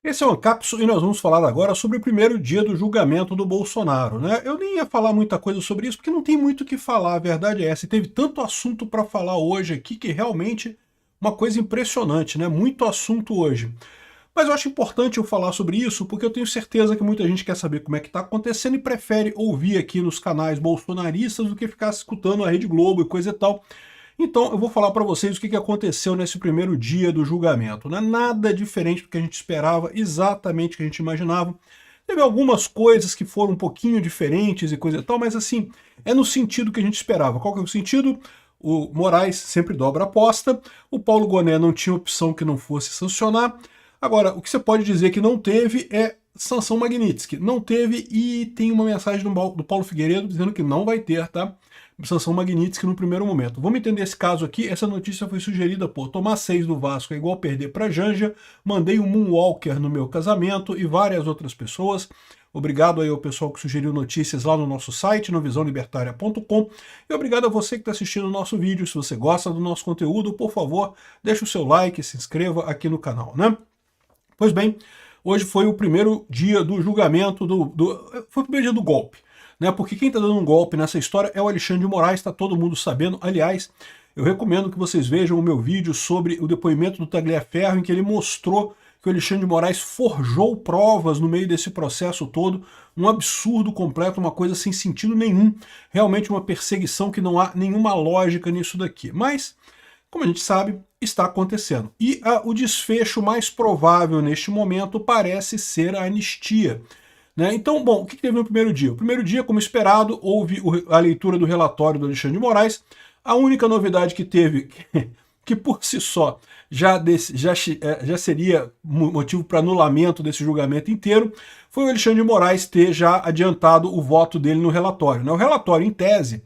Esse é o Ancapso e nós vamos falar agora sobre o primeiro dia do julgamento do Bolsonaro, né? Eu nem ia falar muita coisa sobre isso, porque não tem muito o que falar, a verdade é essa. E teve tanto assunto para falar hoje aqui que realmente uma coisa impressionante, né? Muito assunto hoje. Mas eu acho importante eu falar sobre isso, porque eu tenho certeza que muita gente quer saber como é que está acontecendo e prefere ouvir aqui nos canais bolsonaristas do que ficar escutando a Rede Globo e coisa e tal. Então eu vou falar para vocês o que aconteceu nesse primeiro dia do julgamento. Não é nada diferente do que a gente esperava, exatamente o que a gente imaginava. Teve algumas coisas que foram um pouquinho diferentes e coisa e tal, mas assim, é no sentido que a gente esperava. Qual que é o sentido? O Moraes sempre dobra a aposta, o Paulo Gonet não tinha opção que não fosse sancionar. Agora, o que você pode dizer que não teve é sanção Magnitsky. Não teve, e tem uma mensagem do Paulo Figueiredo dizendo que não vai ter, tá? Sanção Magnitsky no primeiro momento. Vamos entender esse caso aqui. Essa notícia foi sugerida por tomar 6 do Vasco é igual perder para Janja, mandei um Moonwalker no meu casamento e várias outras pessoas. Obrigado aí ao pessoal que sugeriu notícias lá no nosso site, no visãolibertaria.com. E obrigado a você que está assistindo o nosso vídeo. Se você gosta do nosso conteúdo, por favor, deixe o seu like, se inscreva aqui no canal, né? Pois bem, hoje foi o primeiro dia do julgamento, foi o primeiro dia do golpe. Né? Porque quem está dando um golpe nessa história é o Alexandre de Moraes, está todo mundo sabendo. Aliás, eu recomendo que vocês vejam o meu vídeo sobre o depoimento do Tagliaferro, em que ele mostrou que o Alexandre de Moraes forjou provas no meio desse processo todo, um absurdo completo, uma coisa sem sentido nenhum, realmente uma perseguição que não há nenhuma lógica nisso daqui. Mas, como a gente sabe, está acontecendo. E o desfecho mais provável neste momento parece ser a anistia. Né? Então, bom, o que teve no primeiro dia? O primeiro dia, como esperado, houve a leitura do relatório do Alexandre de Moraes. A única novidade que teve, que por si só já seria motivo para anulamento desse julgamento inteiro, foi o Alexandre de Moraes ter já adiantado o voto dele no relatório. Né? O relatório, em tese,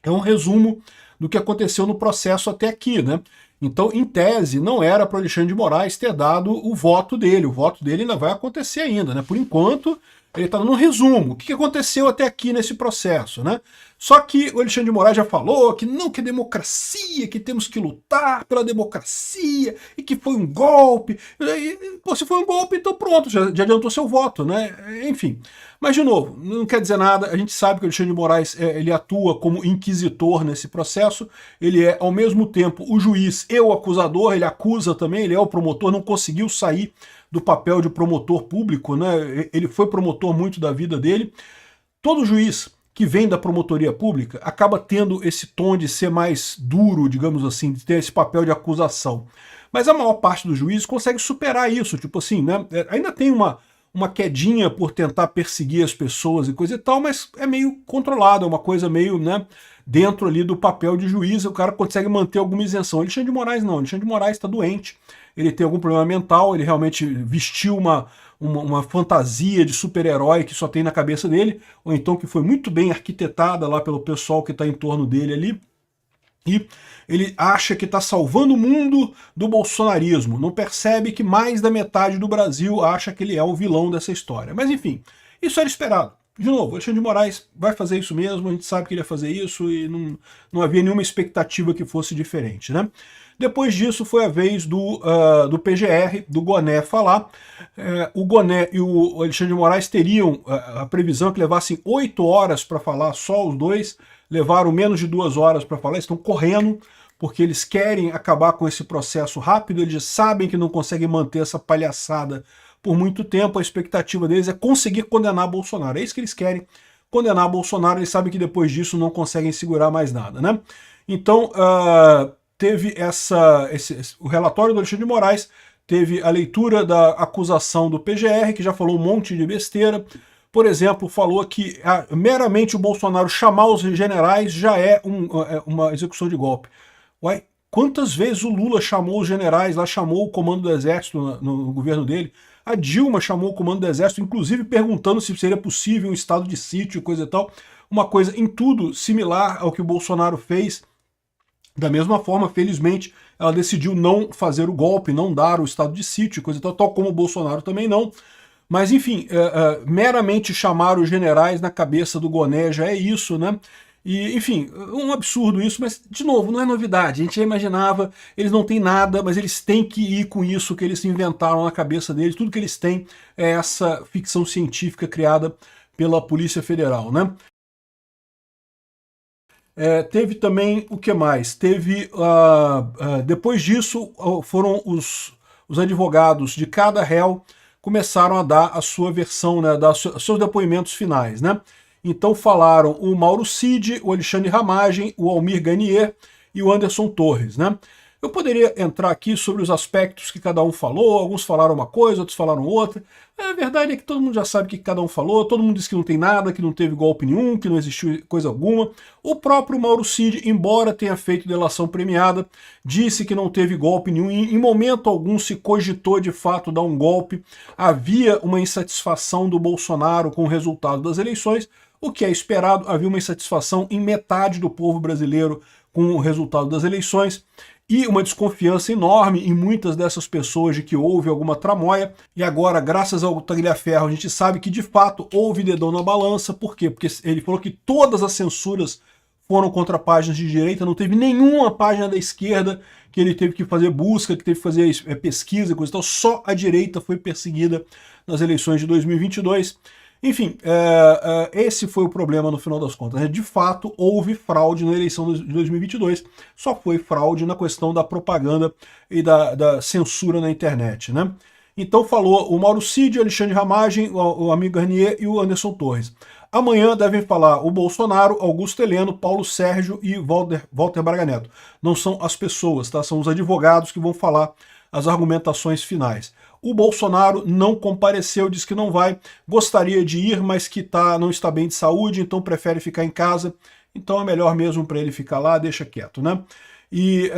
é um resumo do que aconteceu no processo até aqui, né? Então, em tese, não era para o Alexandre de Moraes ter dado o voto dele. O voto dele ainda vai acontecer ainda, né? Por enquanto, ele está dando um resumo. O que aconteceu até aqui nesse processo, né? Só que o Alexandre de Moraes já falou que não, que é democracia, que temos que lutar pela democracia, e que foi um golpe. Pô, se foi um golpe, então pronto, já adiantou seu voto, né? Enfim. Mas, de novo, não quer dizer nada. A gente sabe que o Alexandre de Moraes ele atua como inquisitor nesse processo. Ele é, ao mesmo tempo, o juiz e o acusador. Ele acusa também, ele é o promotor, não conseguiu sair do papel de promotor público, né? Ele foi promotor muito da vida dele. Todo juiz que vem da promotoria pública acaba tendo esse tom de ser mais duro, digamos assim, de ter esse papel de acusação. Mas a maior parte dos juízes consegue superar isso, tipo assim, né? Ainda tem uma quedinha por tentar perseguir as pessoas e coisa e tal, mas é meio controlado, é uma coisa meio, né, dentro ali do papel de juiz, o cara consegue manter alguma isenção. Alexandre de Moraes não, Alexandre de Moraes está doente, ele tem algum problema mental, ele realmente vestiu uma fantasia de super-herói que só tem na cabeça dele, ou então que foi muito bem arquitetada lá pelo pessoal que está em torno dele ali, e ele acha que está salvando o mundo do bolsonarismo, não percebe que mais da metade do Brasil acha que ele é o vilão dessa história. Mas enfim, isso era esperado. De novo, Alexandre de Moraes vai fazer isso mesmo, a gente sabe que ele ia fazer isso e não havia nenhuma expectativa que fosse diferente, né? Depois disso foi a vez do PGR, do Gonet, falar. O Gonet e o Alexandre de Moraes teriam a previsão que levassem 8 horas para falar, só os dois, levaram menos de 2 horas para falar, estão correndo, porque eles querem acabar com esse processo rápido, eles sabem que não conseguem manter essa palhaçada por muito tempo, a expectativa deles é conseguir condenar Bolsonaro, é isso que eles querem, condenar Bolsonaro, eles sabem que depois disso não conseguem segurar mais nada, né? Então, teve o relatório do Alexandre de Moraes, teve a leitura da acusação do PGR, que já falou um monte de besteira. Por exemplo, falou que meramente o Bolsonaro chamar os generais já é uma execução de golpe. Uai, quantas vezes o Lula chamou os generais, lá chamou o comando do exército no governo dele? A Dilma chamou o comando do exército, inclusive perguntando se seria possível um estado de sítio e coisa e tal. Uma coisa em tudo similar ao que o Bolsonaro fez. Da mesma forma, felizmente, ela decidiu não fazer o golpe, não dar o estado de sítio, coisa e tal como o Bolsonaro também não. Mas, enfim, meramente chamar os generais na cabeça do Gonet já é isso, né? E, enfim, um absurdo isso, mas, de novo, não é novidade. A gente já imaginava, eles não têm nada, mas eles têm que ir com isso que eles inventaram na cabeça deles. Tudo que eles têm é essa ficção científica criada pela Polícia Federal, né? Teve também, o que mais? Teve, depois disso, foram os advogados de cada réu começaram a dar a sua versão, né, dar seus depoimentos finais, né? Então falaram o Mauro Cid, o Alexandre Ramagem, o Almir Ganier e o Anderson Torres, né? Eu poderia entrar aqui sobre os aspectos que cada um falou, alguns falaram uma coisa, outros falaram outra. A verdade é que todo mundo já sabe o que cada um falou, todo mundo disse que não tem nada, que não teve golpe nenhum, que não existiu coisa alguma. O próprio Mauro Cid, embora tenha feito delação premiada, disse que não teve golpe nenhum, e em momento algum se cogitou de fato dar um golpe. Havia uma insatisfação do Bolsonaro com o resultado das eleições, o que é esperado, havia uma insatisfação em metade do povo brasileiro com o resultado das eleições, e uma desconfiança enorme em muitas dessas pessoas de que houve alguma tramóia. E agora, graças ao Tagliaferro, a gente sabe que de fato houve dedão na balança. Por quê? Porque ele falou que todas as censuras foram contra páginas de direita, não teve nenhuma página da esquerda que ele teve que fazer busca, que teve que fazer pesquisa, coisa e tal. Só a direita foi perseguida nas eleições de 2022. Enfim, esse foi o problema no final das contas. De fato, houve fraude na eleição de 2022, só foi fraude na questão da propaganda e da censura na internet, né? Então falou o Mauro Cid, o Alexandre Ramagem, o amigo Garnier e o Anderson Torres. Amanhã devem falar o Bolsonaro, Augusto Heleno, Paulo Sérgio e Walter Braga Neto. Não são as pessoas, tá? São os advogados que vão falar as argumentações finais. O Bolsonaro não compareceu, diz que não vai, gostaria de ir, mas que não está bem de saúde, então prefere ficar em casa. Então é melhor mesmo para ele ficar lá, deixa quieto, né? E,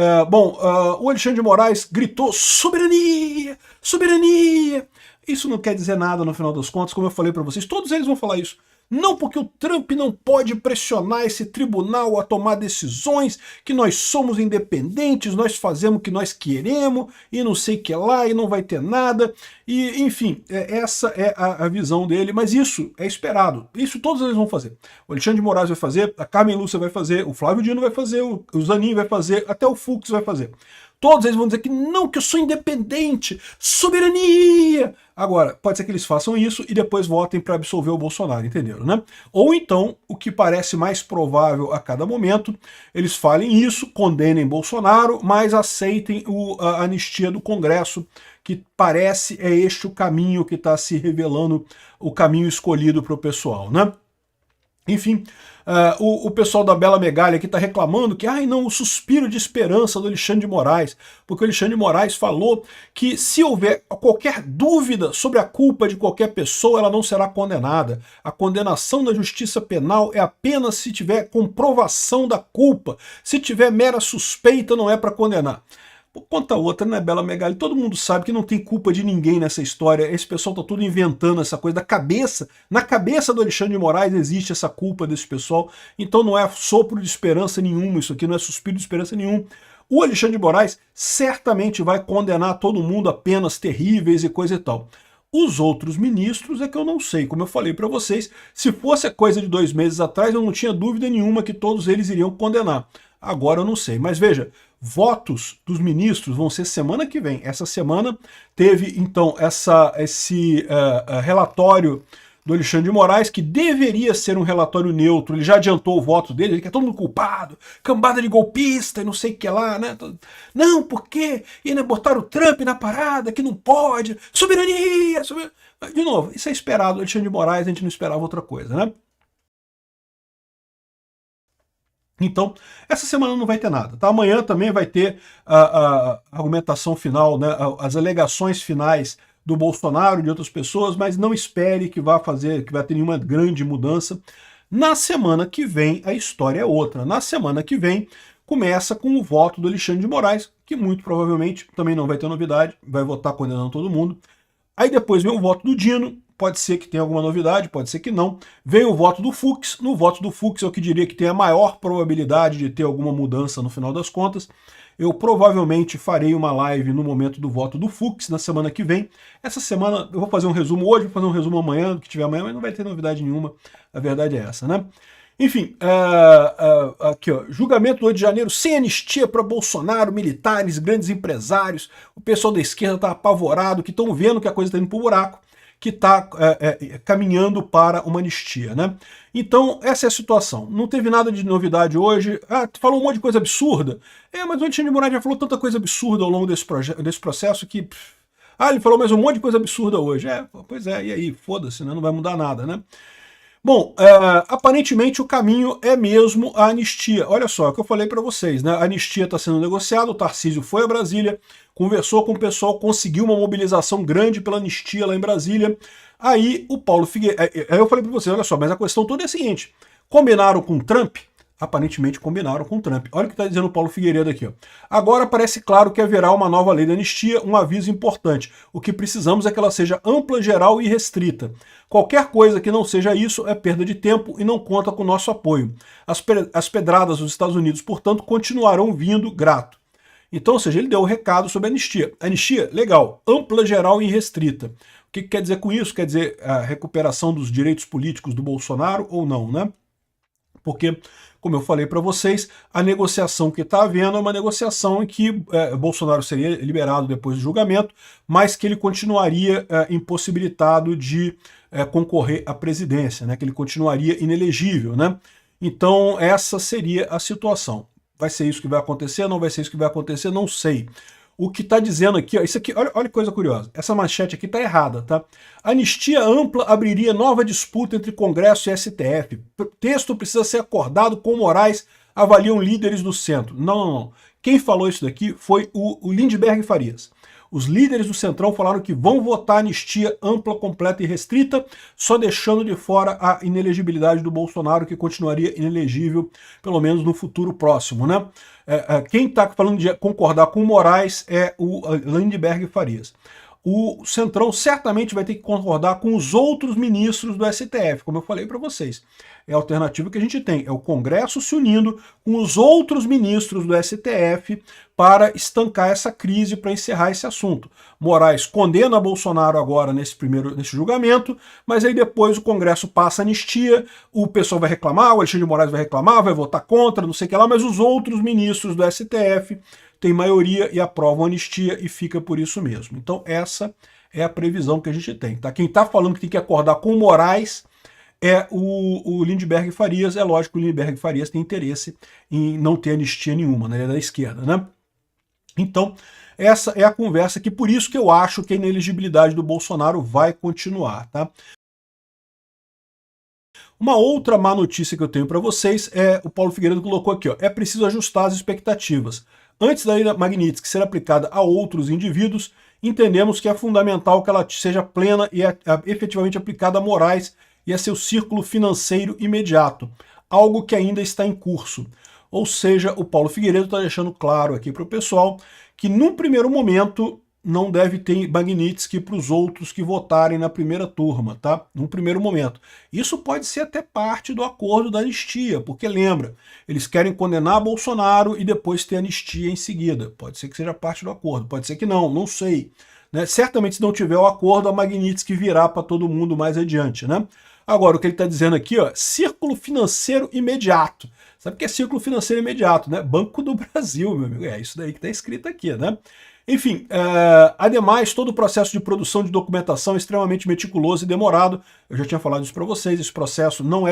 o Alexandre de Moraes gritou soberania, soberania. Isso não quer dizer nada no final das contas, como eu falei para vocês, todos eles vão falar isso. Não porque o Trump não pode pressionar esse tribunal a tomar decisões, que nós somos independentes, nós fazemos o que nós queremos, e não sei o que lá, e não vai ter nada. E, enfim, essa é a visão dele, mas isso é esperado. Isso todos eles vão fazer. O Alexandre de Moraes vai fazer, a Carmen Lúcia vai fazer, o Flávio Dino vai fazer, o Zanin vai fazer, até o Fux vai fazer. Todos eles vão dizer que não, que eu sou independente, soberania. Agora, pode ser que eles façam isso e depois votem para absolver o Bolsonaro, entenderam, né? Ou então, o que parece mais provável a cada momento, eles falem isso, condenem Bolsonaro, mas aceitem a anistia do Congresso, que parece este o caminho que está se revelando, o caminho escolhido para o pessoal, né? Enfim, o pessoal da Bela Megalha aqui está reclamando que, o suspiro de esperança do Alexandre de Moraes, porque o Alexandre de Moraes falou que se houver qualquer dúvida sobre a culpa de qualquer pessoa, ela não será condenada. A condenação da justiça penal é apenas se tiver comprovação da culpa. Se tiver mera suspeita, não é para condenar. Por conta outra, né, Bela Megali? Todo mundo sabe que não tem culpa de ninguém nessa história. Esse pessoal tá tudo inventando essa coisa da cabeça. Na cabeça do Alexandre de Moraes existe essa culpa desse pessoal. Então não é sopro de esperança nenhuma isso aqui, não é suspiro de esperança nenhum. O Alexandre de Moraes certamente vai condenar todo mundo a penas terríveis e coisa e tal. Os outros ministros é que eu não sei. Como eu falei para vocês, se fosse a coisa de 2 meses atrás, eu não tinha dúvida nenhuma que todos eles iriam condenar. Agora eu não sei. Mas veja, votos dos ministros vão ser semana que vem. Essa semana teve, então, esse relatório do Alexandre de Moraes, que deveria ser um relatório neutro. Ele já adiantou o voto dele, ele quer todo mundo culpado, cambada de golpista e não sei o que lá, né? Não, por quê? E botaram o Trump na parada, que não pode, soberania, soberania. De novo, isso é esperado, Alexandre de Moraes, a gente não esperava outra coisa, né? Então, essa semana não vai ter nada, tá? Amanhã também vai ter a argumentação final, né? As alegações finais do Bolsonaro e de outras pessoas, mas não espere que vai ter nenhuma grande mudança. Na semana que vem, a história é outra. Na semana que vem, começa com o voto do Alexandre de Moraes, que muito provavelmente também não vai ter novidade, vai votar condenando todo mundo. Aí depois vem o voto do Dino, pode ser que tenha alguma novidade, pode ser que não. Vem o voto do Fux, no voto do Fux eu que diria que tem a maior probabilidade de ter alguma mudança no final das contas. Eu provavelmente farei uma live no momento do voto do Fux, na semana que vem. Essa semana eu vou fazer um resumo hoje, vou fazer um resumo amanhã, do que tiver amanhã, mas não vai ter novidade nenhuma, a verdade é essa, né? Enfim, aqui ó, julgamento do 8 de janeiro sem anistia para Bolsonaro, militares, grandes empresários, o pessoal da esquerda está apavorado, que estão vendo que a coisa está indo para o buraco, que está caminhando para uma anistia, né? Então, essa é a situação. Não teve nada de novidade hoje. Falou um monte de coisa absurda. Mas o Alexandre de Moraes já falou tanta coisa absurda ao longo desse processo que... ele falou mais um monte de coisa absurda hoje. Pois é, e aí? Foda-se, né? Não vai mudar nada, né? Bom, aparentemente o caminho é mesmo a anistia. Olha só, é o que eu falei para vocês, né? A anistia está sendo negociada, o Tarcísio foi a Brasília, conversou com o pessoal, conseguiu uma mobilização grande pela anistia lá em Brasília. Aí o Paulo Figueiredo... Aí eu falei para vocês, olha só, mas a questão toda é a seguinte, combinaram com o Trump? Aparentemente combinaram com o Trump. Olha o que está dizendo o Paulo Figueiredo aqui. Ó. Agora parece claro que haverá uma nova lei de anistia, um aviso importante. O que precisamos é que ela seja ampla, geral e restrita. Qualquer coisa que não seja isso é perda de tempo e não conta com o nosso apoio. As pedradas dos Estados Unidos, portanto, continuarão vindo grato. Então, ou seja, ele deu o recado sobre a anistia. Anistia, legal, ampla, geral e restrita. O que quer dizer com isso? Quer dizer a recuperação dos direitos políticos do Bolsonaro ou não, né? Porque, como eu falei para vocês, a negociação que está havendo é uma negociação em que Bolsonaro seria liberado depois do julgamento, mas que ele continuaria impossibilitado de concorrer à presidência, né? Que ele continuaria inelegível, né? Então, essa seria a situação. Vai ser isso que vai acontecer? Não vai ser isso que vai acontecer? Não sei. O que está dizendo aqui, ó, isso aqui, olha que coisa curiosa, essa manchete aqui está errada, tá? Anistia ampla abriria nova disputa entre Congresso e STF. O texto precisa ser acordado com Moraes, avaliam líderes do centro. Não. Quem falou isso daqui foi o Lindbergh Farias. Os líderes do Centrão falaram que vão votar anistia ampla, completa e restrita, só deixando de fora a inelegibilidade do Bolsonaro, que continuaria inelegível, pelo menos no futuro próximo, né? Quem está falando de concordar com o Moraes é o Lindbergh Farias. O Centrão certamente vai ter que concordar com os outros ministros do STF, como eu falei para vocês. É a alternativa que a gente tem, é o Congresso se unindo com os outros ministros do STF para estancar essa crise, para encerrar esse assunto. Moraes condena Bolsonaro agora nesse julgamento, mas aí depois o Congresso passa a anistia, o pessoal vai reclamar, o Alexandre de Moraes vai reclamar, vai votar contra, não sei o que lá, mas os outros ministros do STF têm maioria e aprovam a anistia e fica por isso mesmo. Então essa é a previsão que a gente tem. Tá? Quem está falando que tem que acordar com o Moraes é o Lindbergh Farias. É lógico que o Lindbergh Farias tem interesse em não ter anistia nenhuma, né? Ele é da esquerda, né? Então, essa é a conversa que, por isso que eu acho que a inelegibilidade do Bolsonaro vai continuar, tá? Uma outra má notícia que eu tenho para vocês é, o Paulo Figueiredo colocou aqui, ó, é preciso ajustar as expectativas. Antes da lei Magnitsky ser aplicada a outros indivíduos, entendemos que é fundamental que ela seja plena e efetivamente aplicada a Moraes e a seu círculo financeiro imediato, algo que ainda está em curso. Ou seja, o Paulo Figueiredo está deixando claro aqui para o pessoal que, num primeiro momento, não deve ter Magnitsky para os outros que votarem na primeira turma, tá? Num primeiro momento. Isso pode ser até parte do acordo da anistia, porque lembra, eles querem condenar Bolsonaro e depois ter anistia em seguida. Pode ser que seja parte do acordo, pode ser que não sei. Né? Certamente, se não tiver o acordo, a Magnitsky virá para todo mundo mais adiante, né? Agora, o que ele está dizendo aqui, ó, círculo financeiro imediato. Sabe o que é círculo financeiro imediato, né? Banco do Brasil, meu amigo. É isso daí que está escrito aqui, né? Enfim, ademais, todo o processo de produção de documentação é extremamente meticuloso e demorado. Eu já tinha falado isso para vocês, esse processo não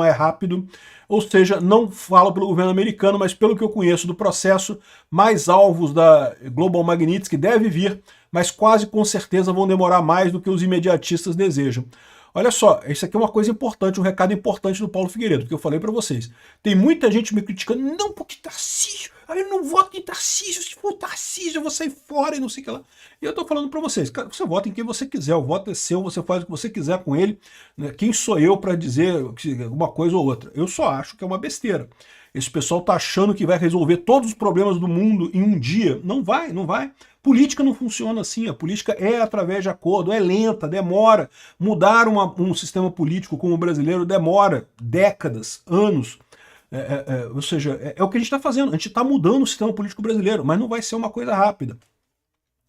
é rápido, ou seja, não falo pelo governo americano, mas pelo que eu conheço do processo, mais alvos da Global Magnitsky deve vir, mas quase com certeza vão demorar mais do que os imediatistas desejam. Olha só, isso aqui é uma coisa importante, um recado importante do Paulo Figueiredo, que eu falei para vocês. Tem muita gente me criticando, não, porque Tarcísio, eu não voto em Tarcísio, se for Tarcísio eu vou sair fora e não sei o que lá. E eu tô falando para vocês, cara, você vota em quem você quiser, o voto é seu, você faz o que você quiser com ele, né? Quem sou eu para dizer uma coisa ou outra? Eu só acho que é uma besteira. Esse pessoal tá achando que vai resolver todos os problemas do mundo em um dia. Não vai, não vai. Política não funciona assim, a política é através de acordo, é lenta, demora. Mudar um sistema político como o brasileiro demora décadas, anos. Ou seja, é o que a gente está fazendo, a gente está mudando o sistema político brasileiro, mas não vai ser uma coisa rápida.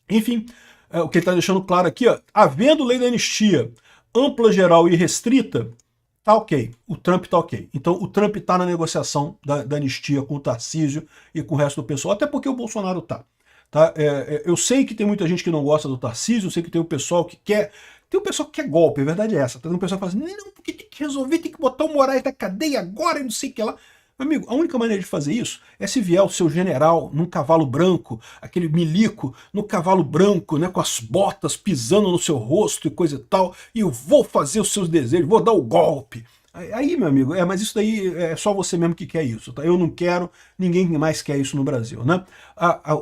Enfim, o que ele está deixando claro aqui, ó, havendo lei da anistia ampla, geral e restrita, Tá ok, o Trump tá ok. Então o Trump tá na negociação da anistia com o Tarcísio e com o resto do pessoal, até porque o Bolsonaro tá. Tá? Eu sei que tem muita gente que não gosta do Tarcísio, eu sei que tem o pessoal que quer. Tem o pessoal que quer golpe, a verdade é essa. Tem um pessoal que fala assim, não, porque tem que resolver, tem que botar o Moraes na cadeia agora e não sei o que lá. Amigo, a única maneira de fazer isso é se vier o seu general num cavalo branco, aquele milico no cavalo branco, né, com as botas pisando no seu rosto e coisa e tal, e eu vou fazer os seus desejos, vou dar o golpe. Aí, meu amigo, mas isso daí é só você mesmo que quer isso, tá? Eu não quero, ninguém mais quer isso no Brasil, né?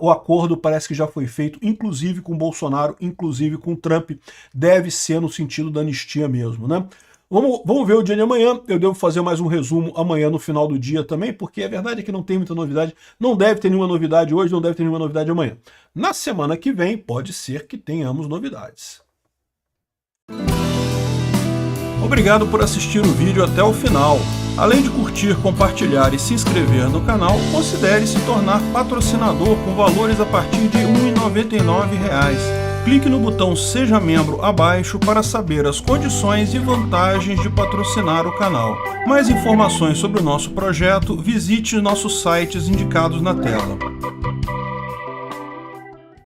O acordo parece que já foi feito, inclusive com Bolsonaro, inclusive com Trump, deve ser no sentido da anistia mesmo, né? Vamos ver o dia de amanhã, eu devo fazer mais um resumo amanhã no final do dia também, porque a verdade é que não tem muita novidade, não deve ter nenhuma novidade hoje, não deve ter nenhuma novidade amanhã. Na semana que vem, pode ser que tenhamos novidades. Obrigado por assistir o vídeo até o final. Além de curtir, compartilhar e se inscrever no canal, considere se tornar patrocinador com valores a partir de R$ 1,99. Clique no botão Seja Membro abaixo para saber as condições e vantagens de patrocinar o canal. Mais informações sobre o nosso projeto, visite nossos sites indicados na tela.